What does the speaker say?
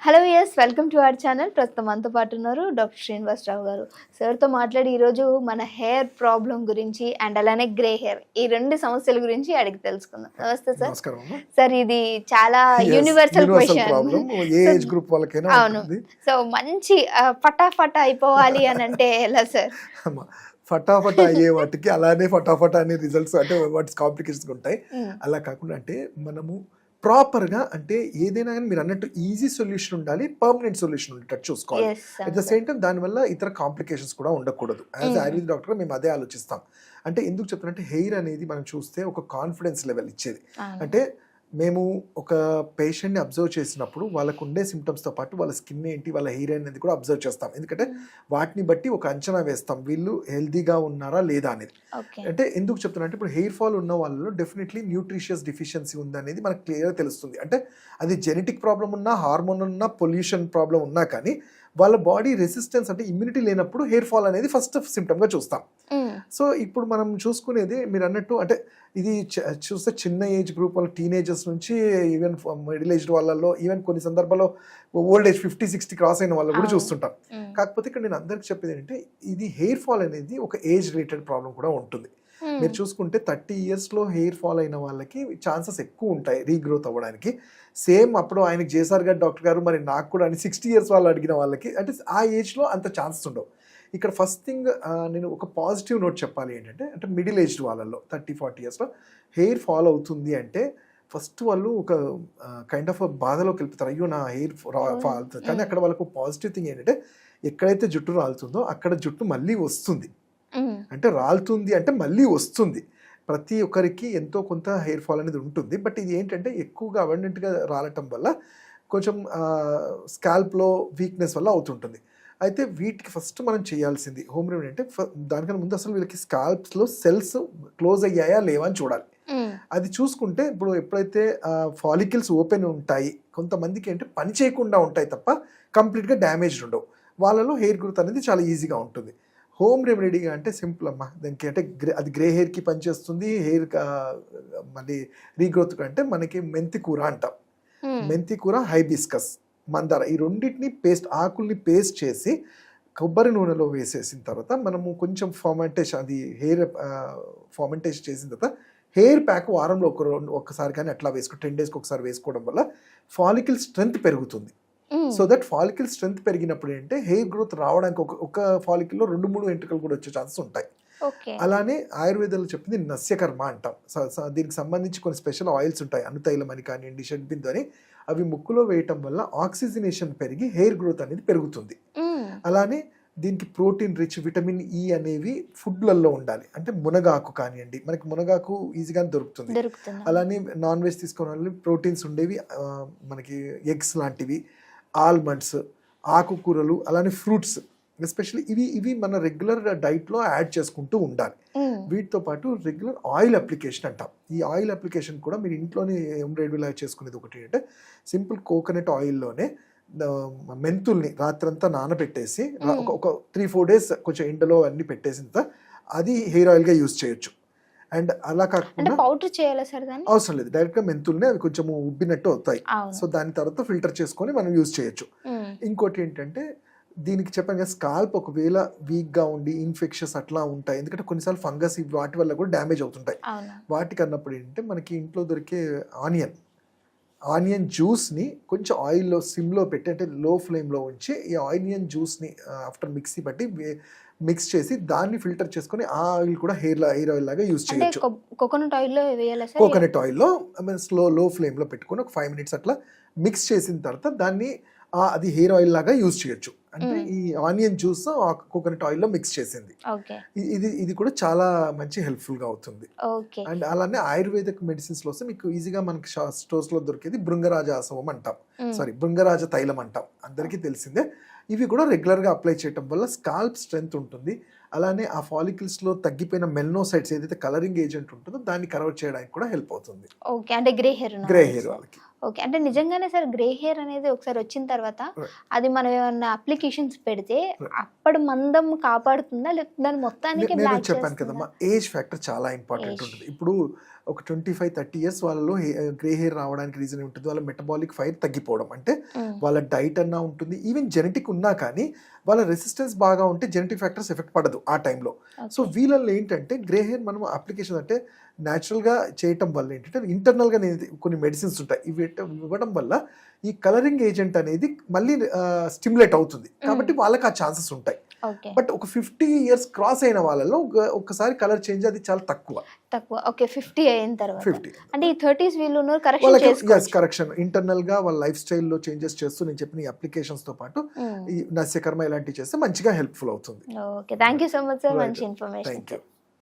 Hello yes welcome to our channel. ప్రస్తుతం మనతో పాటు ఉన్నారు డాక్టర్ శ్రీనివాసరావు గారు. సార్తో మాట్లాడి ఈరోజు మన హెయిర్ ప్రాబ్లం గురించి అండ్ అలానే గ్రే హెయిర్ ఈ రెండు సమస్యల గురించి అడిగి తెలుసుకుందాం. నమస్తే సార్. సార్ ఇది చాలా యూనివర్సల్ క్వశ్చన్. అవును. సో మంచి ఫటాఫట్ అయిపోవాలి అని అంటే ఎలా సార్? ఫటాఫట్ అయ్యే వాటికి అలానే ఫటాఫట్ అనే రిజల్ట్స్ అంటే వాటి కాంప్లికేషన్స్ ఉంటాయి. అలా కాకుండా అంటే మనము ప్రాపర్గా అంటే ఏదైనా కానీ మీరు అన్నట్టు ఈజీ సొల్యూషన్ ఉండాలి, పర్మనెంట్ సొల్యూషన్ ఉండేటట్టు చూసుకోవాలి. అట్ ద సేమ్ టైం దానివల్ల ఇతర కాంప్లికేషన్స్ కూడా ఉండకూడదు. యాజ్ ఆయుర్వేద డాక్టర్గా మేము అదే ఆలోచిస్తాం. అంటే ఎందుకు చెప్తానంటే హెయిర్ అనేది మనం చూస్తే ఒక కాన్ఫిడెన్స్ లెవెల్ ఇచ్చేది. అంటే మేము ఒక పేషెంట్ని అబ్జర్వ్ చేసినప్పుడు వాళ్ళకు ఉండే సిమ్టమ్స్తో పాటు వాళ్ళ స్కిన్ ఏంటి, వాళ్ళ హెయిర్ అనేది కూడా అబ్జర్వ్ చేస్తాం. ఎందుకంటే వాటిని బట్టి ఒక అంచనా వేస్తాం వీళ్ళు హెల్దీగా ఉన్నారా లేదా అనేది. అంటే ఎందుకు చెప్తున్నా అంటే ఇప్పుడు హెయిర్ ఫాల్ ఉన్న వాళ్ళలో డెఫినెట్లీ న్యూట్రిషియస్ డిఫిషియన్సీ ఉందనేది మనకు క్లియర్గా తెలుస్తుంది. అంటే అది జెనెటిక్ ప్రాబ్లం ఉన్నా, హార్మోన్ ఉన్నా, పొల్యూషన్ ప్రాబ్లం ఉన్నా కానీ వాళ్ళ బాడీ రెసిస్టెన్స్ అంటే ఇమ్యూనిటీ లేనప్పుడు హెయిర్ ఫాల్ అనేది ఫస్ట్ సిమ్టమ్గా చూస్తాం. సో ఇప్పుడు మనం చూసుకునేది మీరు అన్నట్టు అంటే ఇది చూస్తే చిన్న ఏజ్ గ్రూప్ వాళ్ళు టీనేజర్స్ నుంచి ఈవెన్ మిడిల్ ఏజ్ వాళ్ళలో ఈవెన్ కొన్ని సందర్భాల్లో ఓల్డ్ ఏజ్ 50-60 క్రాస్ అయిన వాళ్ళు కూడా చూస్తుంటాం. కాకపోతే ఇక్కడ నేను అందరికి చెప్పేది ఏంటంటే ఇది హెయిర్ ఫాల్ అనేది ఒక ఏజ్ రిలేటెడ్ ప్రాబ్లం కూడా ఉంటుంది. మీరు చూసుకుంటే 30 yearsలో హెయిర్ ఫాల్ అయిన వాళ్ళకి ఛాన్సెస్ ఎక్కువ ఉంటాయి రీగ్రోత్ అవ్వడానికి. సేమ్ అప్పుడు ఆయనకి చేశారు కదా డాక్టర్ గారు, మరి నాకు కూడా అని 60 years వాళ్ళు అడిగిన వాళ్ళకి అంటే ఆ ఏజ్లో అంత ఛాన్సెస్ ఉండవు. ఇక్కడ ఫస్ట్ థింగ్ నేను ఒక పాజిటివ్ నోట్ చెప్పాలి ఏంటంటే అంటే మిడిల్ ఏజ్డ్ వాళ్ళల్లో 30-40 yearsలో హెయిర్ ఫాల్ అవుతుంది అంటే ఫస్ట్ వాళ్ళు ఒక కైండ్ ఆఫ్ బాధలోకి వెళ్ళిపోతారు, అయ్యో నా హెయిర్ ఫాల్ అవుతుంది. కానీ అక్కడ వాళ్ళకు పాజిటివ్ థింగ్ ఏంటంటే ఎక్కడైతే జుట్టు రాలుతుందో అక్కడ జుట్టు మళ్ళీ వస్తుంది. అంటే రాలుతుంది అంటే మళ్ళీ వస్తుంది. ప్రతి ఒక్కరికి ఎంతో కొంత హెయిర్ ఫాల్ అనేది ఉంటుంది. బట్ ఇది ఏంటంటే ఎక్కువగా అబండెంట్గా రాలటం వల్ల కొంచెం స్కాల్ప్లో వీక్నెస్ వల్ల అవుతుంటుంది. అయితే వీటికి ఫస్ట్ మనం చేయాల్సింది హోమ్ రెమెడీ అంటే దానికన్నా ముందు అసలు వీళ్ళకి స్కాల్ప్స్లో సెల్స్ క్లోజ్ అయ్యాయా లేవా అని చూడాలి. అది చూసుకుంటే ఇప్పుడు ఎప్పుడైతే ఫాలికల్స్ ఓపెన్ ఉంటాయి, కొంతమందికి ఏంటంటే పని చేయకుండా ఉంటాయి తప్ప కంప్లీట్గా డ్యామేజ్డ్ ఉండవు. వాళ్ళలో హెయిర్ గ్రోత్ అనేది చాలా ఈజీగా ఉంటుంది. హోమ్ రెమెడీగా అంటే సింపుల్ అమ్మా, దానికి అంటే అది గ్రే హెయిర్కి పనిచేస్తుంది. హెయిర్ మళ్ళీ రీగ్రోత్ అంటే మనకి మెంతి కూర అంటాం. మెంతి కూర, హైబిస్కస్, మందార ఈ రెండింటిని ఆకుల్ని పేస్ట్ చేసి కొబ్బరి నూనెలో వేసేసిన తర్వాత మనము కొంచెం ఫర్మెంటేషన్ అది హెయిర్ ఫర్మెంటేషన్ చేసిన తర్వాత హెయిర్ ప్యాక్ వారంలో ఒక్కసారి కానీ అట్లా 10 daysకి ఒకసారి వేసుకోవడం వల్ల ఫాలికల్ స్ట్రెంగ్త్ పెరుగుతుంది. సో దట్ ఫాలికల్ స్ట్రెంగ్త్ పెరిగినప్పుడు ఏంటంటే హెయిర్ గ్రోత్ రావడానికి ఒక ఫాలికల్లో 2-3 వెంట్రుకలు కూడా వచ్చే ఛాన్సెస్ ఉంటాయి. అలానే ఆయుర్వేదంలో చెప్పింది నస్యకర్మ అంటాం. దీనికి సంబంధించి కొన్ని స్పెషల్ ఆయిల్స్ ఉంటాయి, అనుతైలం అని కానివ్వండి, షడ్బిందు అని. అవి ముక్కులో వేయటం వల్ల ఆక్సిజనేషన్ పెరిగి హెయిర్ గ్రోత్ అనేది పెరుగుతుంది. అలానే దీనికి ప్రోటీన్ రిచ్, విటమిన్ ఈ అనేవి ఫుడ్లలో ఉండాలి. అంటే మునగాకు కానివ్వండి, మనకి మునగాకు ఈజీగానే దొరుకుతుంది. అలానే నాన్ వెజ్ తీసుకున్న వాళ్ళు ప్రోటీన్స్ ఉండేవి మనకి ఎగ్స్ లాంటివి, ఆల్మండ్స్, ఆకుకూరలు, అలానే ఫ్రూట్స్ ఎస్పెషల్లీ ఇవి మన రెగ్యులర్ డైట్లో యాడ్ చేసుకుంటూ ఉండాలి. వీటితో పాటు రెగ్యులర్ ఆయిల్ అప్లికేషన్ అంటాం. ఈ ఆయిల్ అప్లికేషన్ కూడా మీరు ఇంట్లోనే రెగ్యులర్ చేసుకునేది ఒకటి అంటే సింపుల్ కోకోనట్ ఆయిల్లోనే మెంతుల్ని రాత్రంతా నానబెట్టేసి ఒక 3-4 days కొంచెం ఎండలో అన్ని పెట్టేసిన అది హెయిర్ ఆయిల్గా యూజ్ చేయొచ్చు. అండ్ అలా కాకుండా పౌడర్ చేయాలా సార్? అవసరం లేదు, డైరెక్ట్గా మెంతుల్ని అవి కొంచెం ఉబ్బినట్టు అవుతాయి. సో దాని తర్వాత ఫిల్టర్ చేసుకొని మనం యూజ్ చేయొచ్చు. ఇంకోటి ఏంటంటే దీనికి చెప్పాను కదా, స్కాల్ప్ ఒకవేళ వీక్గా ఉండి ఇన్ఫెక్షన్స్ అట్లా ఉంటాయి, ఎందుకంటే కొన్నిసార్లు ఫంగస్ వాటి వల్ల కూడా డ్యామేజ్ అవుతుంటాయి. వాటికి అన్నప్పుడు ఏంటంటే మనకి ఇంట్లో దొరికే ఆనియన్ జ్యూస్ని కొంచెం ఆయిల్లో సిమ్లో పెట్టి అంటే లో ఫ్లేమ్లో ఉంచి ఈ ఆనియన్ జ్యూస్ని ఆఫ్టర్ మిక్సీ బట్టి మిక్స్ చేసి దాన్ని ఫిల్టర్ చేసుకొని ఆ ఆయిల్ కూడా హెయిర్ ఆయిల్ లాగా యూజ్ చేయొచ్చు. కోకోనట్ ఆయిల్లో లో ఫ్లేమ్లో పెట్టుకొని ఒక 5 minutes అట్లా మిక్స్ చేసిన తర్వాత దాన్ని అది హెయిర్ ఆయిల్ లాగా యూజ్ చేయొచ్చు. అంటే ఈ ఆనియన్ జ్యూస్ కోకోనట్ ఆయిల్లో మిక్స్ చేసింది. ఇది కూడా చాలా మంచి హెల్ప్ఫుల్గా అవుతుంది. అండ్ అలానే ఆయుర్వేదిక్ మెడిసిన్స్లో వస్తే మీకు ఈజీగా మనకి స్టోర్స్లో దొరికేది భృంగరాజ ఆసవం అంటాం, భృంగరాజ తైలం అంటాం, అందరికీ తెలిసిందే. ఇవి కూడా రెగ్యులర్గా అప్లై చేయడం వల్ల స్కాల్ప్ స్ట్రెంగ్త్ ఉంటుంది. అలానే ఆ ఫాలికల్స్లో తగ్గిపోయిన మెల్నోసైట్స్ ఏదైతే కలరింగ్ ఏజెంట్ ఉంటుందో దాన్ని కవర్ చేయడానికి కూడా హెల్ప్ అవుతుంది. అంటే గ్రే హెయిర్ వాళ్ళకి. ఓకే. అంటే నిజంగానే సార్ గ్రే హెయిర్ అనేది ఒకసారి వచ్చిన తర్వాత అది మనం ఏమన్నా అప్లికేషన్స్ పెడితే అప్పటి మందం కాపాడుతుందా లేకపోతే దాని మొత్తానికి నేను బ్లాక్ చెప్పాను చేస్తుందా? కదమ్మా, ఏజ్ ఫ్యాక్టర్ చాలా ఇంపార్టెంట్ ఉంటుంది. ఇప్పుడు ఒక 25-30 ఇయర్స్ వాళ్ళలో గ్రే హెయిర్ రావడానికి రీజన్ ఉంటుంది వాళ్ళ మెటబాలిక్ ఫైర్ తగ్గిపోవడం. అంటే వాళ్ళ డైట్ అన్నా ఉంటుంది, ఈవెన్ జెనెటిక్ ఉన్నా కానీ వాళ్ళ రెసిస్టెన్స్ బాగా ఉంటే జెనెటిక్ ఫ్యాక్టర్స్ ఎఫెక్ట్ పడదు ఆ టైంలో. సో వీళ్ళల్లో ఏంటంటే గ్రే హెయిర్ మనం అప్లికేషన్ అంటే న్యాచురల్గా చేయటం వల్ల ఏంటంటే ఇంటర్నల్గా కొన్ని మెడిసిన్స్ ఉంటాయి, ఇవి ఇవ్వడం వల్ల ఈ కలరింగ్ ఏజెంట్ అనేది మళ్ళీ స్టిమ్యులేట్ అవుతుంది, కాబట్టి వాళ్ళకి ఆ ఛాన్సెస్ ఉంటాయి. ఓకే. బట్ ఒక 50 ఇయర్స్ క్రాస్ అయిన వాళ్ళలో ఒక్కసారి కలర్ చేంజ్ అది చాలా తక్కువ. ఓకే. 50 అయిన తర్వాత 50 అంటే ఈ 30s వీళ్ళు ఉన్నారు కరెక్షన్ వాళ్ళకి చేసుకోవచ్చు. కరెక్షన్ ఇంటర్నల్ గా వాళ్ళ లైఫ్ స్టైల్లో చేంజెస్ చేస్తూ నేను చెప్పిన ఈ అప్లికేషన్స్ తో పాటు ఈ నస్యకర్మ ఇలాంటివి చేస్తే మంచిగా హెల్ప్ఫుల్ అవుతుంది. Okay. Thank you so much sir, Right. మంచి ఇన్ఫర్మేషన్. Thank you.